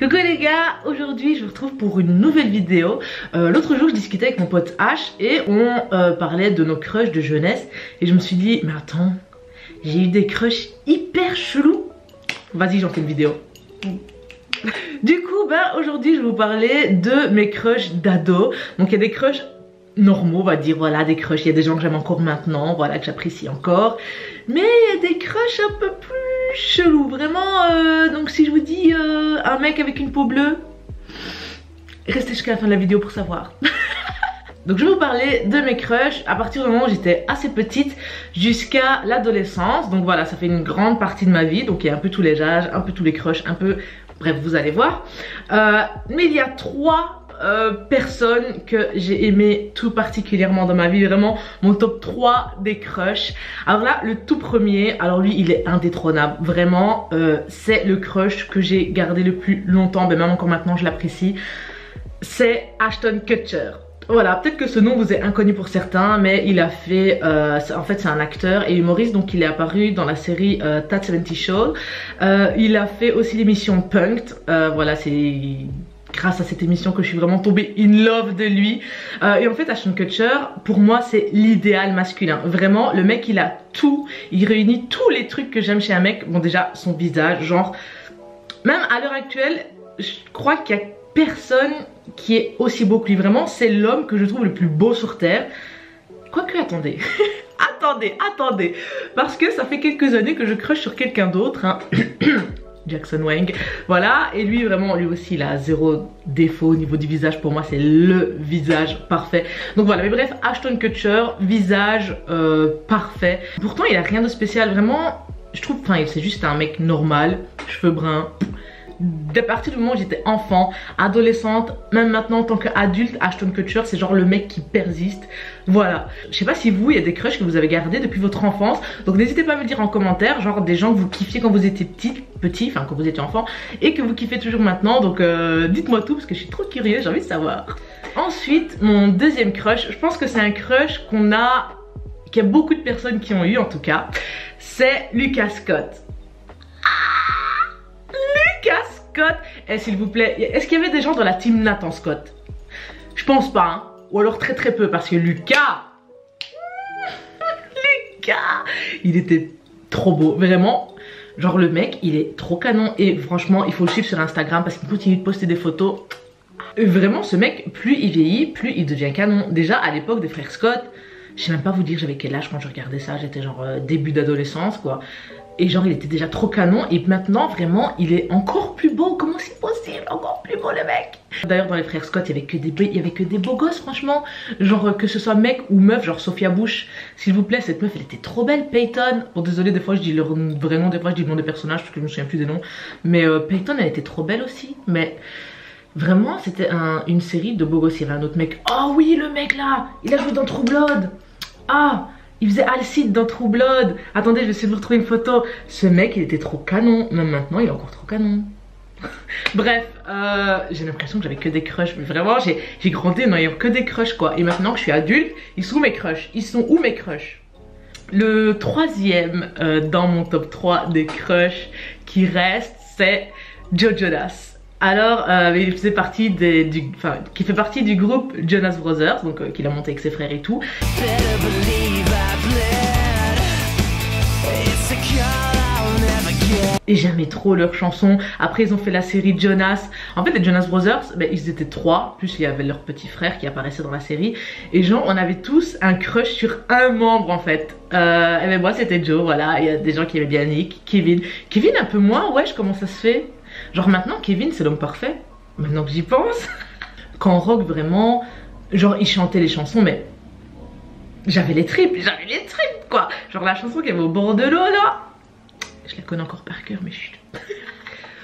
Coucou les gars, aujourd'hui je vous retrouve pour une nouvelle vidéo. L'autre jour je discutais avec mon pote H et on parlait de nos crushs de jeunesse. Et je me suis dit, mais attends, j'ai eu des crushs hyper chelous. Vas-y, j'en fais une vidéo. Du coup, aujourd'hui je vais vous parler de mes crushs d'ado. Donc il y a des crushs normaux, on va dire, voilà, des crushs. Il y a des gens que j'aime encore maintenant, voilà, que j'apprécie encore. Mais il y a des crushs un peu plus chelous, vraiment. Donc si je vous dis un mec avec une peau bleue, restez jusqu'à la fin de la vidéo pour savoir. Donc je vais vous parler de mes crushs à partir du moment où j'étais assez petite jusqu'à l'adolescence. Donc voilà, ça fait une grande partie de ma vie. Donc il y a un peu tous les âges, un peu tous les crushs, un peu... Bref, vous allez voir. Mais il y a trois personnes que j'ai aimé tout particulièrement dans ma vie. Vraiment mon top 3 des crushs. Alors là, le tout premier, alors lui il est indétrônable. Vraiment, c'est le crush que j'ai gardé le plus longtemps. Mais même encore maintenant je l'apprécie. C'est Ashton Kutcher. Voilà, peut-être que ce nom vous est inconnu pour certains, mais il a fait, en fait c'est un acteur et humoriste, donc il est apparu dans la série That 70 Show. Il a fait aussi l'émission Punk'd, voilà, c'est grâce à cette émission que je suis vraiment tombée in love de lui. Et en fait Ashton Kutcher, pour moi c'est l'idéal masculin. Vraiment, le mec il a tout, il réunit tous les trucs que j'aime chez un mec. Bon, déjà son visage, genre, même à l'heure actuelle, je crois qu'il y a personne qui est aussi beau que lui. Vraiment, c'est l'homme que je trouve le plus beau sur terre. Quoique, attendez. attendez. Parce que ça fait quelques années que je crush sur quelqu'un d'autre. Hein. Jackson Wang. Voilà. Et lui, vraiment, lui aussi, il a zéro défaut au niveau du visage. Pour moi, c'est le visage parfait. Donc voilà. Mais bref, Ashton Kutcher, visage parfait. Pourtant, il a rien de spécial. Vraiment, je trouve, enfin, c'est juste un mec normal. Cheveux bruns. À partir du moment où j'étais enfant, adolescente, même maintenant en tant qu'adulte, Ashton Kutcher c'est genre le mec qui persiste. Voilà. Je sais pas si vous, il y a des crushs que vous avez gardés depuis votre enfance. Donc n'hésitez pas à me le dire en commentaire, genre des gens que vous kiffiez quand vous étiez petit, enfin quand vous étiez enfant, et que vous kiffez toujours maintenant. Donc dites-moi tout parce que je suis trop curieuse, j'ai envie de savoir. Ensuite, mon deuxième crush, je pense que c'est un crush qu'il y a beaucoup de personnes qui ont eu en tout cas, c'est Lucas Scott. Scott, et s'il vous plaît, est-ce qu'il y avait des gens dans la team Nathan Scott? Je pense pas, hein. Ou alors très peu, parce que Lucas, il était trop beau, vraiment. Genre le mec, il est trop canon et franchement, il faut le suivre sur Instagram parce qu'il continue de poster des photos. Vraiment, ce mec, plus il vieillit, plus il devient canon. Déjà à l'époque des frères Scott, je sais même pas vous dire j'avais quel âge quand je regardais ça, j'étais genre début d'adolescence quoi. Et genre il était déjà trop canon et maintenant vraiment il est encore plus beau. Comment c'est possible? Encore plus beau le mec. D'ailleurs dans les frères Scott il y avait que des beaux gosses franchement. Genre que ce soit mec ou meuf, genre Sophia Bush. S'il vous plaît, cette meuf elle était trop belle. Peyton, bon désolé des fois je dis leur vrai nom, des fois je dis le nom des personnages parce que je me souviens plus des noms. Mais Peyton elle était trop belle aussi. Mais vraiment c'était une série de beaux gosses. Il y avait un autre mec. Oh oui le mec là, il a joué dans True Blood. Ah, il faisait Alcide dans True Blood. Attendez, je vais essayer de vous retrouver une photo. Ce mec, il était trop canon. Même maintenant, il est encore trop canon. Bref, j'ai l'impression que j'avais que des crushs. Mais vraiment, j'ai grandi en ayant que des crushs, quoi. Et maintenant que je suis adulte, ils sont où mes crushs? Ils sont où mes crushs? Le troisième dans mon top 3 des crushs qui reste, c'est Joe Jonas. Alors, il faisait partie qui fait partie du groupe Jonas Brothers, donc qu'il a monté avec ses frères et tout. Et j'aimais trop leurs chansons. Après ils ont fait la série Jonas. En fait les Jonas Brothers, ils étaient 3, plus il y avait leur petit frère qui apparaissait dans la série. Et genre on avait tous un crush sur un membre en fait. Et moi c'était Joe, voilà. Il y a des gens qui aimaient bien Nick, Kevin un peu moins, wesh comment ça se fait? Genre maintenant Kevin c'est l'homme parfait. Maintenant que j'y pense. Quand rock vraiment, genre il chantait les chansons mais j'avais les tripes quoi. Genre la chanson qui avait au bord de l'eau là. Je la connais encore par cœur mais chut.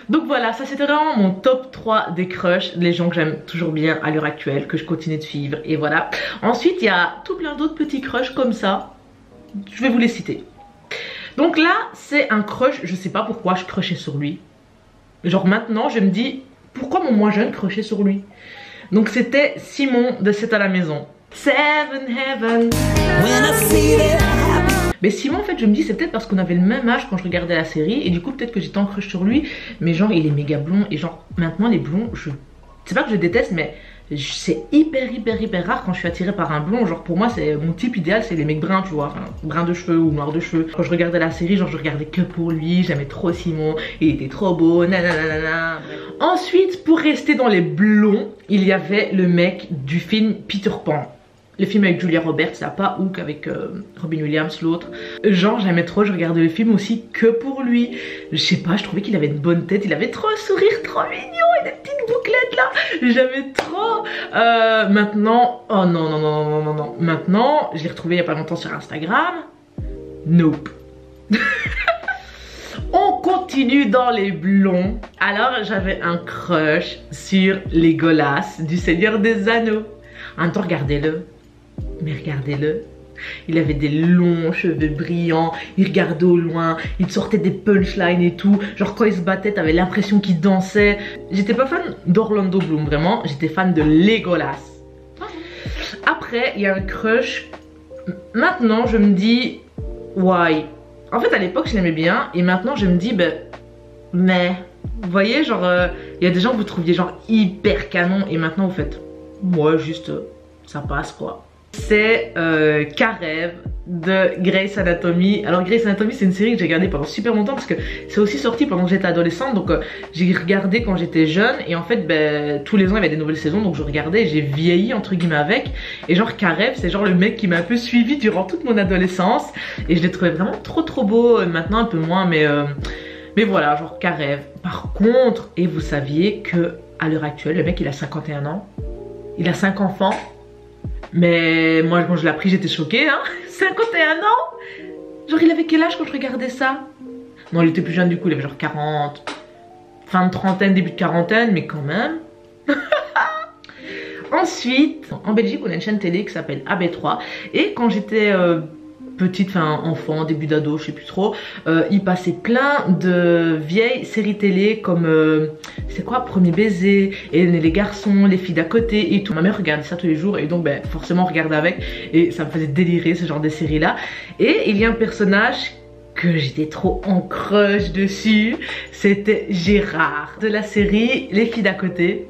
Donc voilà, ça c'était vraiment mon top 3 des crushs, les gens que j'aime toujours bien à l'heure actuelle, que je continue de suivre et voilà. Ensuite il y a tout plein d'autres petits crushs comme ça. Je vais vous les citer. Donc là c'est un crush, je sais pas pourquoi je crushais sur lui. Genre maintenant je me dis pourquoi mon moins jeune crushait sur lui. Donc c'était Simon de C'est à la maison. Seven Heaven. Mais Simon en fait je me dis c'est peut-être parce qu'on avait le même âge quand je regardais la série. Et du coup peut-être que j'étais en crush sur lui. Mais genre il est méga blond. Et genre maintenant les blonds, c'est pas que je déteste mais c'est hyper rare quand je suis attirée par un blond. Genre pour moi c'est mon type idéal, c'est les mecs bruns tu vois, enfin bruns de cheveux ou noirs de cheveux. Quand je regardais la série genre je regardais que pour lui, j'aimais trop Simon, il était trop beau, nanana. Ensuite pour rester dans les blonds, il y avait le mec du film Peter Pan. Le film avec Julia Roberts, là, pas Hook avec Robin Williams, l'autre. Genre, j'aimais trop, je regardais le film aussi que pour lui. Je sais pas, je trouvais qu'il avait une bonne tête, il avait trop un sourire trop mignon et des petites bouclettes là. J'aimais trop. Maintenant, oh non. Maintenant, je l'ai retrouvé il y a pas longtemps sur Instagram. Nope. On continue dans les blonds. Alors, j'avais un crush sur Legolas du Seigneur des Anneaux. En même temps, regardez-le. Mais regardez-le, il avait des longs cheveux brillants, il regardait au loin, il sortait des punchlines et tout. Genre quand il se battait, t'avais l'impression qu'il dansait. J'étais pas fan d'Orlando Bloom, vraiment, j'étais fan de Legolas. Après, il y a un crush. Maintenant, je me dis, why? En fait, à l'époque, je l'aimais bien, et maintenant, je me dis, ben, mais, vous voyez, genre, il y a des gens que vous trouviez genre hyper canon, et maintenant, vous faites, moi, juste, ça passe quoi. C'est Karev de Grey's Anatomy. Alors Grey's Anatomy c'est une série que j'ai regardée pendant super longtemps parce que c'est aussi sorti pendant que j'étais adolescente. Donc j'ai regardé quand j'étais jeune et en fait ben, tous les ans il y avait des nouvelles saisons. Donc je regardais et j'ai vieilli entre guillemets avec. Et genre Karev c'est genre le mec qui m'a un peu suivi durant toute mon adolescence. Et je l'ai trouvé vraiment trop beau. Maintenant un peu moins mais voilà genre Karev. Par contre, et vous saviez que à l'heure actuelle le mec il a 51 ans. Il a 5 enfants. Mais moi quand je l'ai appris j'étais choquée hein. 51 ans. Genre il avait quel âge quand je regardais ça? Non il était plus jeune du coup, il avait genre 40. Fin de trentaine, début de quarantaine, mais quand même. Ensuite, en Belgique on a une chaîne télé qui s'appelle AB3. Et quand j'étais petite, enfin enfant, début d'ado, je sais plus trop, il passait plein de vieilles séries télé comme c'est quoi, Premier baiser, Hélène et les garçons, Les filles d'à côté et tout. Ma mère regardait ça tous les jours et donc ben forcément on regardait avec et ça me faisait délirer ce genre de séries là. Et il y a un personnage que j'étais trop en crush dessus, c'était Gérard de la série Les filles d'à côté.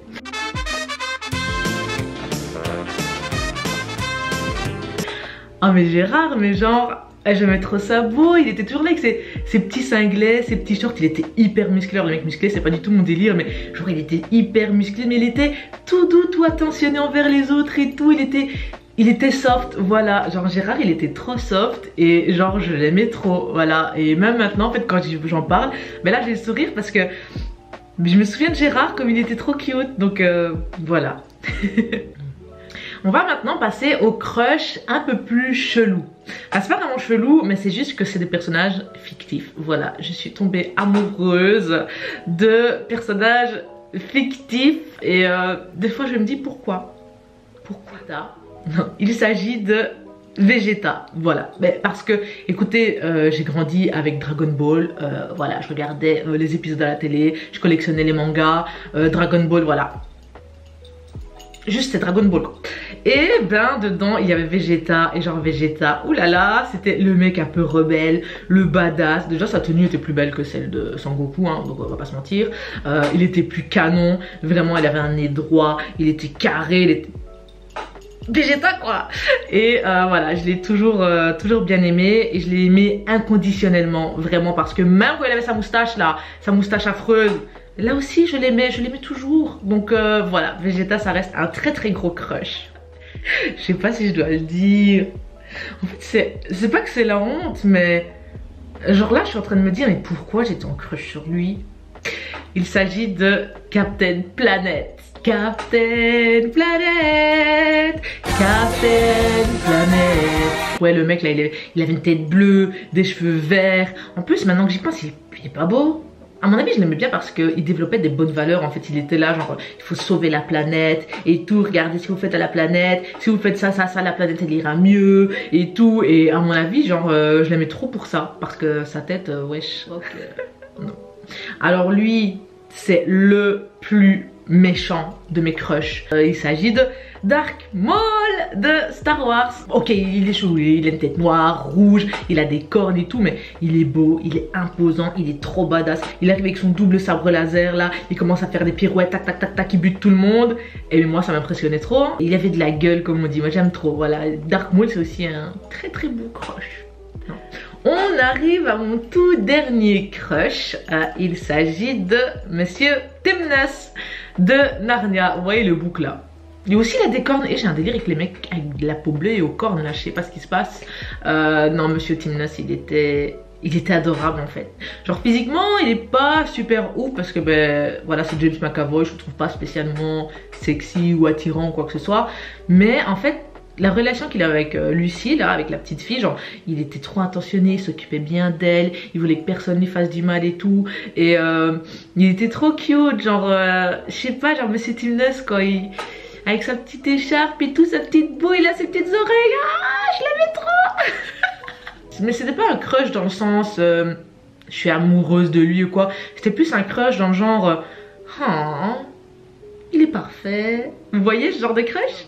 Ah mais Gérard, mais genre, j'aimais trop ça beau, il était toujours là avec ses petits cinglés, ses petits shorts, il était hyper musclé. Le mec musclé c'est pas du tout mon délire, mais genre il était hyper musclé, mais il était tout doux, tout attentionné envers les autres et tout, il était soft, voilà, genre Gérard il était trop soft et genre je l'aimais trop, voilà. Et même maintenant en fait quand j'en parle, mais là j'ai le sourire parce que je me souviens de Gérard comme il était trop cute, donc voilà. On va maintenant passer au crush un peu plus chelou. Enfin, c'est pas vraiment chelou, mais c'est juste que c'est des personnages fictifs. Voilà, je suis tombée amoureuse de personnages fictifs. Et des fois, je me dis pourquoi? Pourquoi ça? Non, il s'agit de Vegeta, voilà. Mais parce que, écoutez, j'ai grandi avec Dragon Ball. Voilà, je regardais les épisodes à la télé, je collectionnais les mangas. Dragon Ball, voilà. Juste c'est Dragon Ball quoi. Et ben dedans il y avait Vegeta. Et genre Vegeta, oulala, c'était le mec un peu rebelle, le badass. Déjà sa tenue était plus belle que celle de Sangoku hein, donc on va pas se mentir. Il était plus canon, vraiment il avait un nez droit, il était carré, il était... Vegeta quoi. Et voilà, je l'ai toujours bien aimé. Et je l'ai aimé inconditionnellement, vraiment. Parce que même quand il avait sa moustache là, sa moustache affreuse, là aussi je l'aimais toujours. Donc voilà, Vegeta ça reste un très gros crush. Je sais pas si je dois le dire. En fait c'est pas que c'est la honte, mais genre là je suis en train de me dire mais pourquoi j'étais en crush sur lui. Il s'agit de Captain Planet. Captain Planet, Captain Planet. Ouais le mec là il avait une tête bleue, des cheveux verts. En plus maintenant que j'y pense il est pas beau. À mon avis je l'aimais bien parce qu'il développait des bonnes valeurs. En fait il était là genre il faut sauver la planète et tout. Regardez ce que vous faites à la planète. Si vous faites ça la planète elle ira mieux et tout. Et à mon avis genre je l'aimais trop pour ça. Parce que sa tête wesh ok. Non. Alors lui c'est le plus méchant de mes crushs. Il s'agit de Dark Maul de Star Wars. Ok, il est chaud, il a une tête noire, rouge, il a des cornes et tout, mais il est beau, il est imposant, il est trop badass. Il arrive avec son double sabre laser là, il commence à faire des pirouettes, tac tac tac tac, il bute tout le monde. Et moi ça m'impressionnait trop. Il avait de la gueule comme on dit, moi j'aime trop. Voilà, Dark Maul c'est aussi un très très beau crush. Non. On arrive à mon tout dernier crush. Il s'agit de Monsieur Timnus de Narnia. Vous voyez le bouc là. Et aussi il a des cornes. Et j'ai un délire avec les mecs avec de la peau bleue et aux cornes là. Je sais pas ce qui se passe. Non, Monsieur Timnus il était adorable en fait. Genre physiquement il est pas super ouf parce que ben voilà c'est James McAvoy. Je le trouve pas spécialement sexy ou attirant ou quoi que ce soit. Mais en fait la relation qu'il avait avec Lucie, là, avec la petite fille, genre, il était trop attentionné, il s'occupait bien d'elle, il voulait que personne lui fasse du mal et tout. Et il était trop cute, genre, je sais pas, genre, Monsieur Timnus, quand il... avec sa petite écharpe et tout, sa petite bouille, là, ses petites oreilles, ah, je l'aimais trop. Mais c'était pas un crush dans le sens, je suis amoureuse de lui ou quoi. C'était plus un crush dans le genre, oh, il est parfait. Vous voyez ce genre de crush?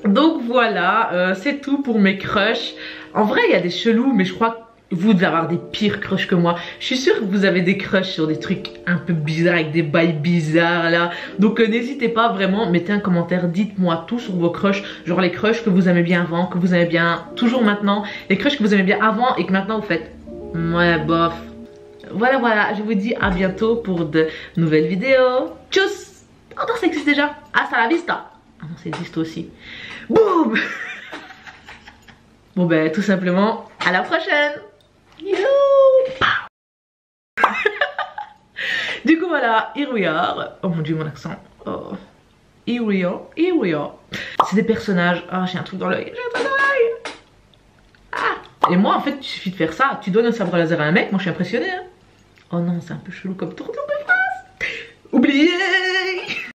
Donc voilà, c'est tout pour mes crushs. En vrai il y a des chelous, mais je crois que vous devez avoir des pires crushs que moi. Je suis sûre que vous avez des crushs sur des trucs un peu bizarres, avec des bails bizarres là. Donc n'hésitez pas vraiment, mettez un commentaire, dites-moi tout sur vos crushs. Genre les crushs que vous aimez bien avant, que vous aimez bien toujours maintenant. Les crushs que vous aimez bien avant et que maintenant vous faites ouais bof. Voilà, je vous dis à bientôt pour de nouvelles vidéos. Tchuss. Oh non, ça existe déjà. Hasta la vista. Ah non, ça existe aussi. Boum. Bon ben tout simplement, à la prochaine. Du coup voilà, here we are. Oh mon dieu mon accent. Oh. Here we are. C'est des personnages. Ah j'ai un truc dans l'œil. Ah. Et moi en fait il suffit de faire ça. Tu donnes un sabre laser à un mec, moi je suis impressionnée hein. Oh non c'est un peu chelou comme tour de phrase. Oubliez.